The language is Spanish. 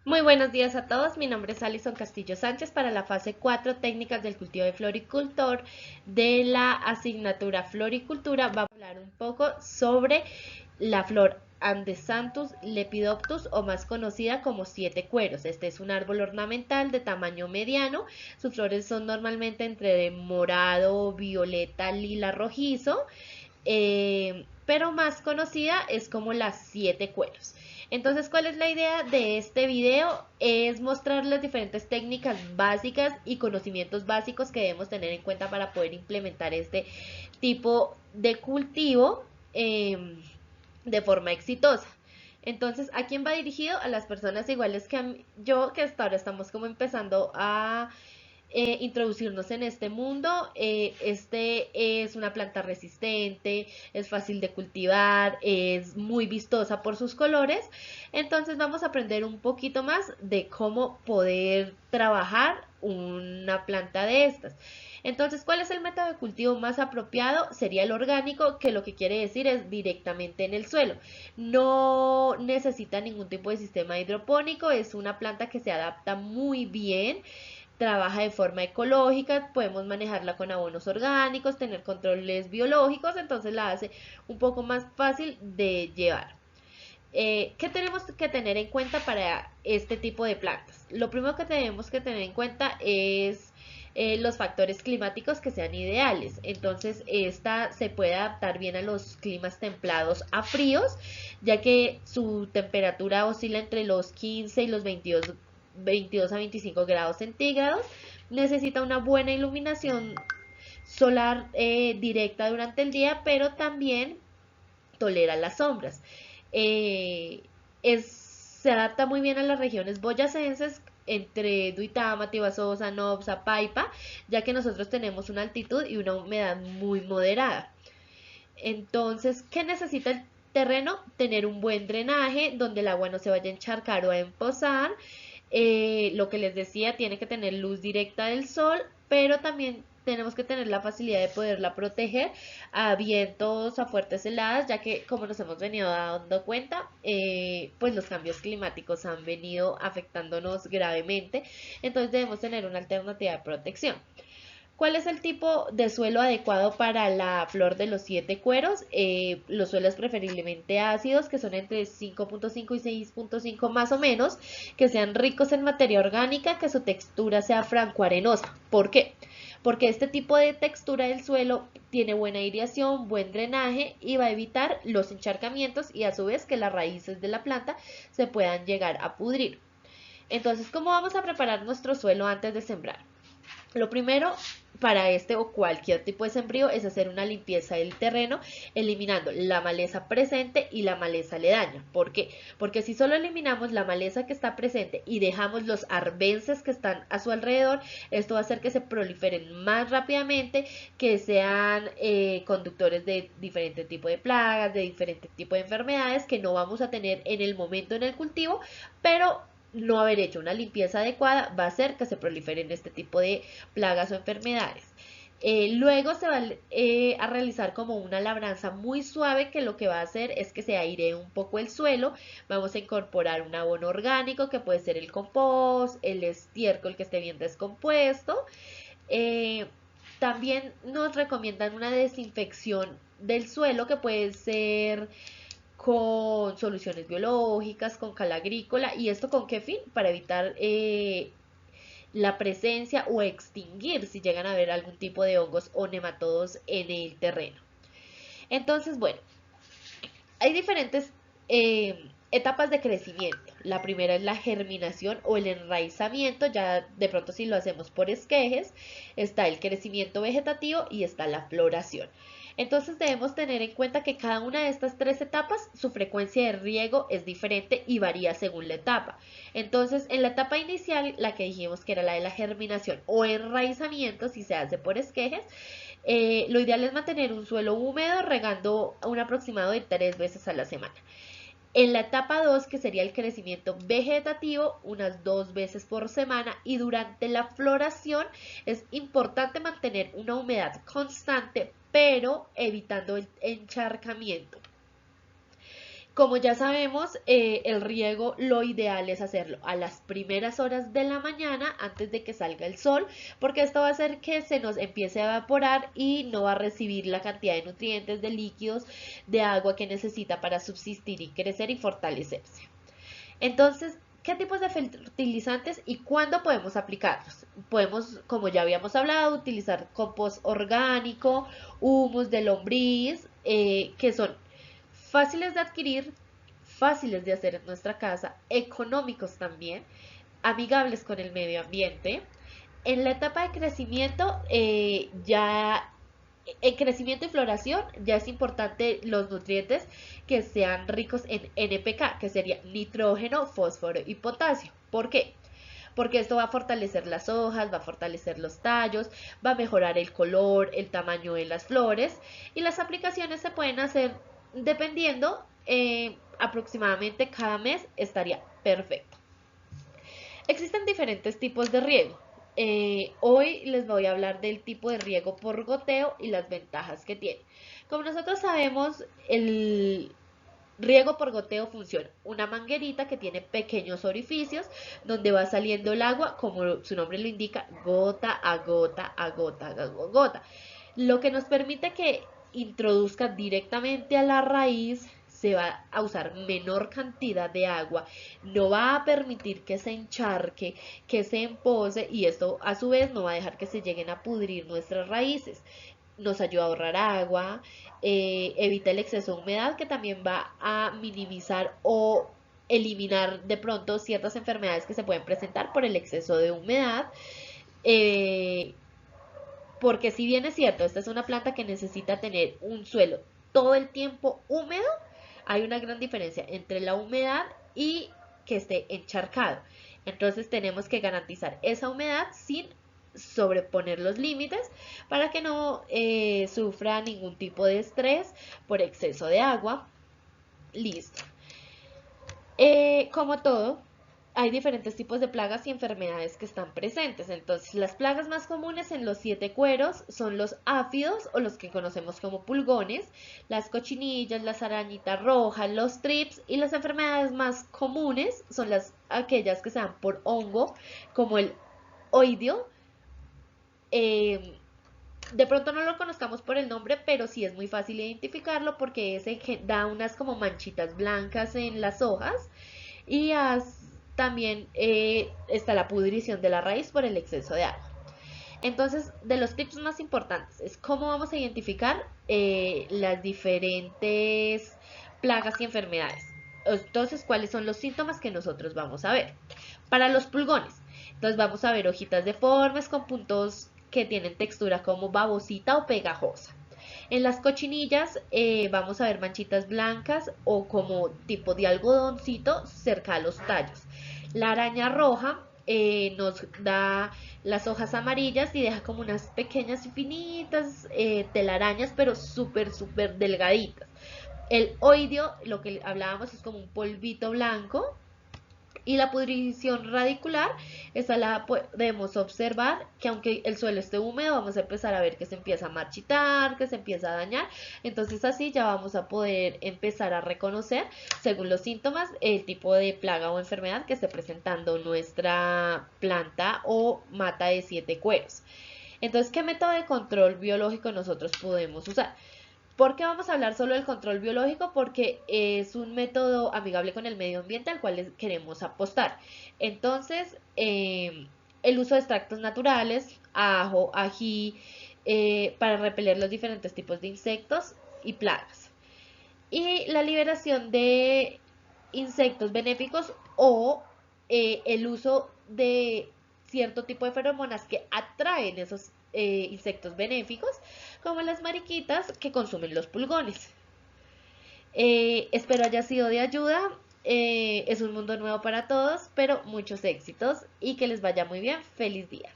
Muy buenos días a todos, mi nombre es Alison Castillo Sánchez para la fase 4 técnicas del cultivo de floricultor de la asignatura Floricultura. Vamos a hablar un poco sobre la flor Andesanthus lepidoptus o más conocida como siete cueros. Este es un árbol ornamental de tamaño mediano, sus flores son normalmente entre morado, violeta, lila, rojizo, pero más conocida es como las siete cueros. Entonces, ¿cuál es la idea de este video? Es mostrar las diferentes técnicas básicas y conocimientos básicos que debemos tener en cuenta para poder implementar este tipo de cultivo de forma exitosa. Entonces, ¿a quién va dirigido? A las personas iguales que yo, que hasta ahora estamos como empezando a introducirnos en este mundo. Este es una planta resistente, es fácil de cultivar, es muy vistosa por sus colores. Entonces vamos a aprender un poquito más de cómo poder trabajar una planta de estas. Entonces, ¿cuál es el método de cultivo más apropiado? Sería el orgánico, que lo que quiere decir es directamente en el suelo. No necesita ningún tipo de sistema hidropónico, es una planta que se adapta muy bien, trabaja de forma ecológica, podemos manejarla con abonos orgánicos, tener controles biológicos, entonces la hace un poco más fácil de llevar. ¿Qué tenemos que tener en cuenta para este tipo de plantas? Lo primero que tenemos que tener en cuenta es los factores climáticos que sean ideales. Entonces, esta se puede adaptar bien a los climas templados a fríos, ya que su temperatura oscila entre los 15 y los 22 a 25 grados centígrados. Necesita una buena iluminación solar directa durante el día, pero también tolera las sombras. Eh, se adapta muy bien a las regiones boyacenses entre Duitama, Tibasosa, Nobsa, Paipa, ya que nosotros tenemos una altitud y una humedad muy moderada. Entonces, ¿qué necesita el terreno? Tener un buen drenaje donde el agua no se vaya a encharcar o a empozar. Lo que les decía, tiene que tener luz directa del sol, pero también tenemos que tener la facilidad de poderla proteger a vientos, a fuertes heladas, ya que como nos hemos venido dando cuenta, pues los cambios climáticos han venido afectándonos gravemente, entonces debemos tener una alternativa de protección. ¿Cuál es el tipo de suelo adecuado para la flor de los siete cueros? Los suelos preferiblemente ácidos, que son entre 5.5 y 6.5 más o menos, que sean ricos en materia orgánica, que su textura sea franco-arenosa. ¿Por qué? Porque este tipo de textura del suelo tiene buena aireación, buen drenaje y va a evitar los encharcamientos y a su vez que las raíces de la planta se puedan llegar a pudrir. Entonces, ¿cómo vamos a preparar nuestro suelo antes de sembrar? Lo primero para este o cualquier tipo de sembrío es hacer una limpieza del terreno, eliminando la maleza presente y la maleza aledaña. ¿Por qué? Porque si solo eliminamos la maleza que está presente y dejamos los arbences que están a su alrededor, esto va a hacer que se proliferen más rápidamente, que sean conductores de diferente tipo de plagas, de diferente tipo de enfermedades que no vamos a tener en el momento en el cultivo, pero no haber hecho una limpieza adecuada va a hacer que se proliferen este tipo de plagas o enfermedades. Luego se va a realizar como una labranza muy suave, que lo que va a hacer es que se airee un poco el suelo. Vamos a incorporar un abono orgánico que puede ser el compost, el estiércol que esté bien descompuesto. Eh, También nos recomiendan una desinfección del suelo que puede ser con soluciones biológicas, con cal agrícola. ¿Y esto con qué fin? Para evitar la presencia o extinguir si llegan a haber algún tipo de hongos o nematodos en el terreno. Entonces, bueno, hay diferentes etapas de crecimiento. La primera es la germinación o el enraizamiento, ya de pronto si lo hacemos por esquejes, está el crecimiento vegetativo y está la floración. Entonces debemos tener en cuenta que cada una de estas tres etapas, su frecuencia de riego es diferente y varía según la etapa. Entonces, en la etapa inicial, la que dijimos que era la de la germinación o enraizamiento, si se hace por esquejes, lo ideal es mantener un suelo húmedo regando un aproximado de 3 veces a la semana. En la etapa 2, que sería el crecimiento vegetativo, unas 2 veces por semana. Y durante la floración es importante mantener una humedad constante, pero evitando el encharcamiento. Como ya sabemos, el riego lo ideal es hacerlo a las primeras horas de la mañana antes de que salga el sol, porque esto va a hacer que se nos empiece a evaporar y no va a recibir la cantidad de nutrientes, de líquidos, de agua que necesita para subsistir y crecer y fortalecerse. Entonces, ¿qué tipos de fertilizantes y cuándo podemos aplicarlos? Podemos, como ya habíamos hablado, utilizar compost orgánico, humus de lombriz, que son fáciles de adquirir, fáciles de hacer en nuestra casa, económicos también, amigables con el medio ambiente. En la etapa de crecimiento, en crecimiento y floración, ya es importante los nutrientes que sean ricos en NPK, que sería nitrógeno, fósforo y potasio. ¿Por qué? Porque esto va a fortalecer las hojas, va a fortalecer los tallos, va a mejorar el color, el tamaño de las flores y las aplicaciones se pueden hacer dependiendo, aproximadamente cada mes estaría perfecto. Existen diferentes tipos de riego. Hoy les voy a hablar del tipo de riego por goteo y las ventajas que tiene. Como nosotros sabemos, el riego por goteo funciona. Una manguerita que tiene pequeños orificios donde va saliendo el agua, como su nombre lo indica, gota a gota a gota a gota. Lo que nos permite que introduzca directamente a la raíz, se va a usar menor cantidad de agua, no va a permitir que se encharque, que se empose y esto a su vez no va a dejar que se lleguen a pudrir nuestras raíces. Nos ayuda a ahorrar agua, evita el exceso de humedad que también va a minimizar o eliminar de pronto ciertas enfermedades que se pueden presentar por el exceso de humedad. Eh, porque si bien es cierto, esta es una planta que necesita tener un suelo todo el tiempo húmedo, hay una gran diferencia entre la humedad y que esté encharcado. Entonces tenemos que garantizar esa humedad sin sobreponer los límites para que no sufra ningún tipo de estrés por exceso de agua. Listo. Como todo, hay diferentes tipos de plagas y enfermedades que están presentes. Entonces, las plagas más comunes en los 7 cueros son los áfidos o los que conocemos como pulgones, las cochinillas, las arañitas rojas, los trips y las enfermedades más comunes son aquellas que se dan por hongo, como el oidio. Eh, de pronto no lo conozcamos por el nombre, pero sí es muy fácil identificarlo porque ese da unas como manchitas blancas en las hojas y también está la pudrición de la raíz por el exceso de agua. Entonces, de los tips más importantes es cómo vamos a identificar las diferentes plagas y enfermedades. Entonces, ¿cuáles son los síntomas que nosotros vamos a ver? Para los pulgones, entonces vamos a ver hojitas deformes con puntos que tienen textura como babosita o pegajosa. En las cochinillas vamos a ver manchitas blancas o como tipo de algodoncito cerca a los tallos. La araña roja nos da las hojas amarillas y deja como unas pequeñas y finitas telarañas, pero súper delgaditas. El oidio, lo que hablábamos, es como un polvito blanco. Y la pudrición radicular, esa la podemos observar que aunque el suelo esté húmedo, vamos a empezar a ver que se empieza a marchitar, que se empieza a dañar. Entonces así ya vamos a poder empezar a reconocer, según los síntomas, el tipo de plaga o enfermedad que esté presentando nuestra planta o mata de 7 cueros. Entonces, ¿qué método de control biológico nosotros podemos usar? ¿Por qué vamos a hablar solo del control biológico? Porque es un método amigable con el medio ambiente al cual queremos apostar. Entonces, el uso de extractos naturales, ajo, ají, para repeler los diferentes tipos de insectos y plagas. Y la liberación de insectos benéficos o el uso de cierto tipo de feromonas que atraen esos insectos benéficos, como las mariquitas que consumen los pulgones. Espero haya sido de ayuda. Es un mundo nuevo para todos, pero muchos éxitos y que les vaya muy bien. Feliz día.